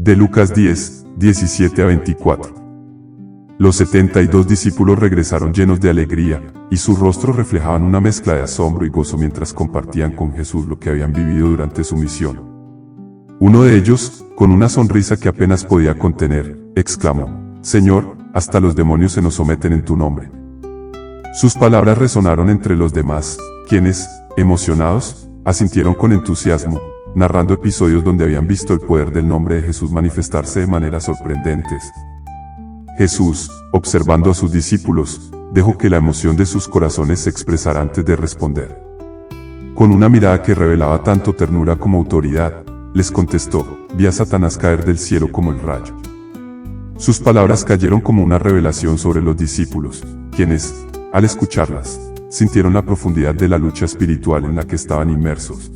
De Lucas 10, 17 a 24. Los 72 discípulos regresaron llenos de alegría, y sus rostros reflejaban una mezcla de asombro y gozo mientras compartían con Jesús lo que habían vivido durante su misión. Uno de ellos, con una sonrisa que apenas podía contener, exclamó: «Señor, hasta los demonios se nos someten en tu nombre». Sus palabras resonaron entre los demás, quienes, emocionados, asintieron con entusiasmo, narrando episodios donde habían visto el poder del nombre de Jesús manifestarse de maneras sorprendentes. Jesús, observando a sus discípulos, dejó que la emoción de sus corazones se expresara antes de responder. Con una mirada que revelaba tanto ternura como autoridad, les contestó: «Vi a Satanás caer del cielo como el rayo». Sus palabras cayeron como una revelación sobre los discípulos, quienes, al escucharlas, sintieron la profundidad de la lucha espiritual en la que estaban inmersos.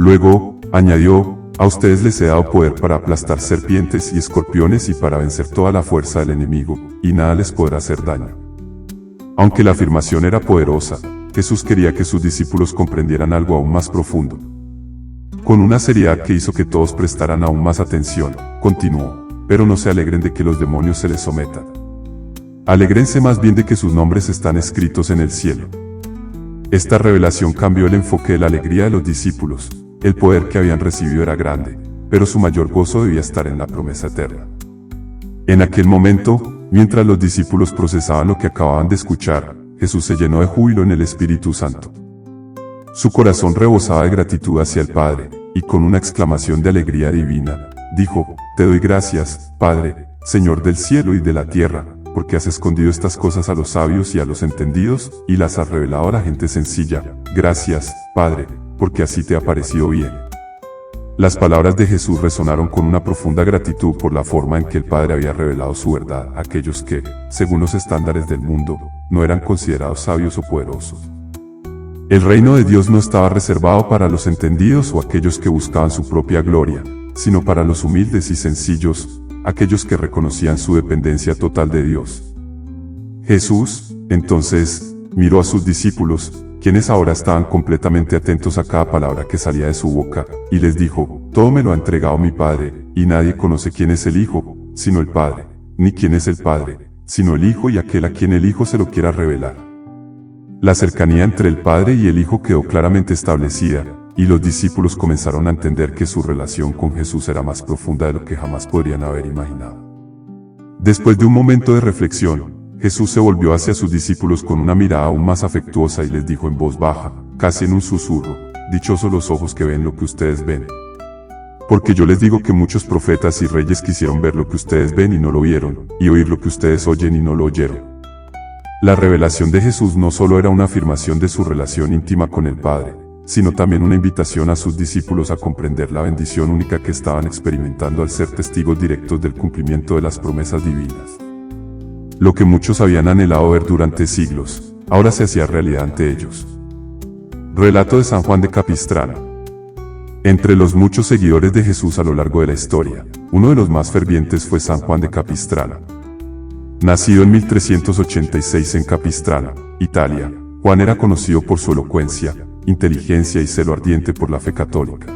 Luego, añadió: «A ustedes les he dado poder para aplastar serpientes y escorpiones y para vencer toda la fuerza del enemigo, y nada les podrá hacer daño». Aunque la afirmación era poderosa, Jesús quería que sus discípulos comprendieran algo aún más profundo. Con una seriedad que hizo que todos prestaran aún más atención, continuó: «Pero no se alegren de que los demonios se les sometan. Alégrense más bien de que sus nombres están escritos en el cielo». Esta revelación cambió el enfoque de la alegría de los discípulos. El poder que habían recibido era grande, pero su mayor gozo debía estar en la promesa eterna. En aquel momento, mientras los discípulos procesaban lo que acababan de escuchar, Jesús se llenó de júbilo en el Espíritu Santo. Su corazón rebosaba de gratitud hacia el Padre, y con una exclamación de alegría divina, dijo: «Te doy gracias, Padre, Señor del cielo y de la tierra, porque has escondido estas cosas a los sabios y a los entendidos, y las has revelado a la gente sencilla. Gracias, Padre, porque así te ha parecido bien». Las palabras de Jesús resonaron con una profunda gratitud por la forma en que el Padre había revelado su verdad a aquellos que, según los estándares del mundo, no eran considerados sabios o poderosos. El reino de Dios no estaba reservado para los entendidos o aquellos que buscaban su propia gloria, sino para los humildes y sencillos, aquellos que reconocían su dependencia total de Dios. Jesús, entonces, miró a sus discípulos, quienes ahora estaban completamente atentos a cada palabra que salía de su boca, y les dijo: «Todo me lo ha entregado mi Padre, y nadie conoce quién es el Hijo, sino el Padre, ni quién es el Padre, sino el Hijo y aquel a quien el Hijo se lo quiera revelar». La cercanía entre el Padre y el Hijo quedó claramente establecida, y los discípulos comenzaron a entender que su relación con Jesús era más profunda de lo que jamás podrían haber imaginado. Después de un momento de reflexión, Jesús se volvió hacia sus discípulos con una mirada aún más afectuosa y les dijo en voz baja, casi en un susurro: «Dichosos los ojos que ven lo que ustedes ven. Porque yo les digo que muchos profetas y reyes quisieron ver lo que ustedes ven y no lo vieron, y oír lo que ustedes oyen y no lo oyeron». La revelación de Jesús no solo era una afirmación de su relación íntima con el Padre, sino también una invitación a sus discípulos a comprender la bendición única que estaban experimentando al ser testigos directos del cumplimiento de las promesas divinas. Lo que muchos habían anhelado ver durante siglos, ahora se hacía realidad ante ellos. Relato de San Juan de Capistrano. Entre los muchos seguidores de Jesús a lo largo de la historia, uno de los más fervientes fue San Juan de Capistrano. Nacido en 1386 en Capistrano, Italia, Juan era conocido por su elocuencia, inteligencia y celo ardiente por la fe católica.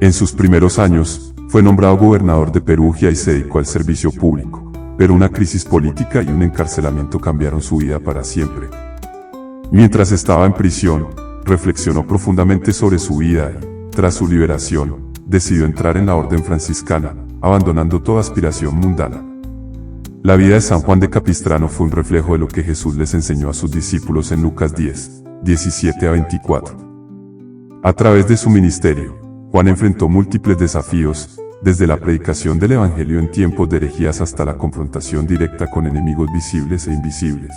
En sus primeros años, fue nombrado gobernador de Perugia y se dedicó al servicio público, pero una crisis política y un encarcelamiento cambiaron su vida para siempre. Mientras estaba en prisión, reflexionó profundamente sobre su vida y, tras su liberación, decidió entrar en la orden franciscana, abandonando toda aspiración mundana. La vida de San Juan de Capistrano fue un reflejo de lo que Jesús les enseñó a sus discípulos en Lucas 10, 17 a 24. A través de su ministerio, Juan enfrentó múltiples desafíos, desde la predicación del Evangelio en tiempos de herejías hasta la confrontación directa con enemigos visibles e invisibles.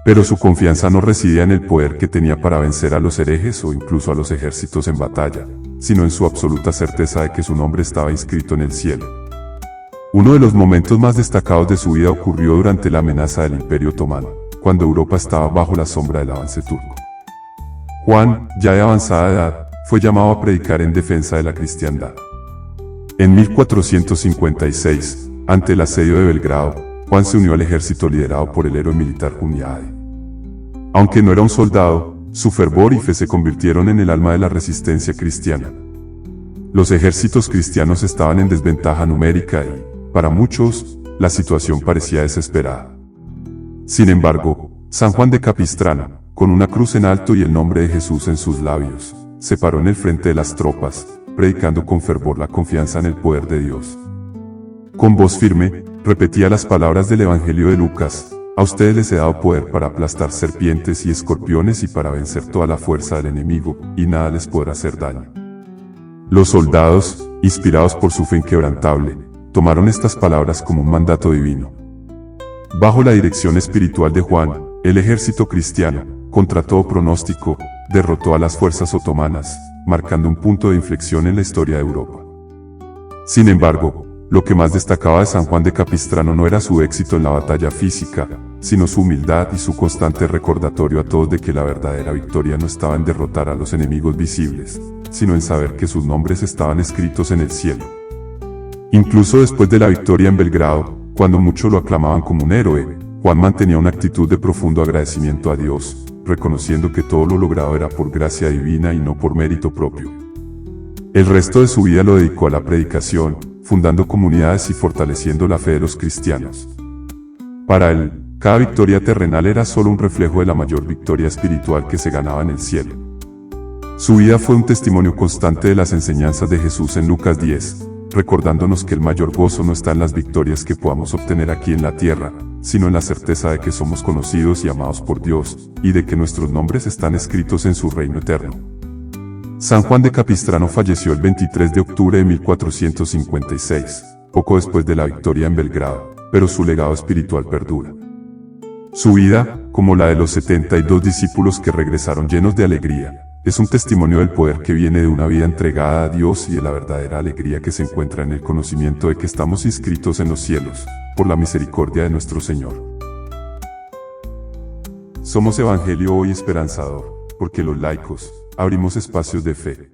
Pero su confianza no residía en el poder que tenía para vencer a los herejes o incluso a los ejércitos en batalla, sino en su absoluta certeza de que su nombre estaba inscrito en el cielo. Uno de los momentos más destacados de su vida ocurrió durante la amenaza del Imperio Otomano, cuando Europa estaba bajo la sombra del avance turco. Juan, ya de avanzada edad, fue llamado a predicar en defensa de la cristiandad. En 1456, ante el asedio de Belgrado, Juan se unió al ejército liderado por el héroe militar Hunyadi. Aunque no era un soldado, su fervor y fe se convirtieron en el alma de la resistencia cristiana. Los ejércitos cristianos estaban en desventaja numérica y, para muchos, la situación parecía desesperada. Sin embargo, San Juan de Capistrano, con una cruz en alto y el nombre de Jesús en sus labios, se paró en el frente de las tropas, predicando con fervor la confianza en el poder de Dios. Con voz firme, repetía las palabras del Evangelio de Lucas: a ustedes les he dado poder para aplastar serpientes y escorpiones y para vencer toda la fuerza del enemigo, y nada les podrá hacer daño. Los soldados, inspirados por su fe inquebrantable, tomaron estas palabras como un mandato divino. Bajo la dirección espiritual de Juan, el ejército cristiano, contra todo pronóstico, derrotó a las fuerzas otomanas, marcando un punto de inflexión en la historia de Europa. Sin embargo, lo que más destacaba de San Juan de Capistrano no era su éxito en la batalla física, sino su humildad y su constante recordatorio a todos de que la verdadera victoria no estaba en derrotar a los enemigos visibles, sino en saber que sus nombres estaban escritos en el cielo. Incluso después de la victoria en Belgrado, cuando muchos lo aclamaban como un héroe, Juan mantenía una actitud de profundo agradecimiento a Dios, reconociendo que todo lo logrado era por gracia divina y no por mérito propio. El resto de su vida lo dedicó a la predicación, fundando comunidades y fortaleciendo la fe de los cristianos. Para él, cada victoria terrenal era solo un reflejo de la mayor victoria espiritual que se ganaba en el cielo. Su vida fue un testimonio constante de las enseñanzas de Jesús en Lucas 10, recordándonos que el mayor gozo no está en las victorias que podamos obtener aquí en la tierra, sino en la certeza de que somos conocidos y amados por Dios, y de que nuestros nombres están escritos en su reino eterno. San Juan de Capistrano falleció el 23 de octubre de 1456, poco después de la victoria en Belgrado, pero su legado espiritual perdura. Su vida, como la de los 72 discípulos que regresaron llenos de alegría, es un testimonio del poder que viene de una vida entregada a Dios y de la verdadera alegría que se encuentra en el conocimiento de que estamos inscritos en los cielos, por la misericordia de nuestro Señor. Somos Evangelio Hoy Esperanzador, porque los laicos abrimos espacios de fe.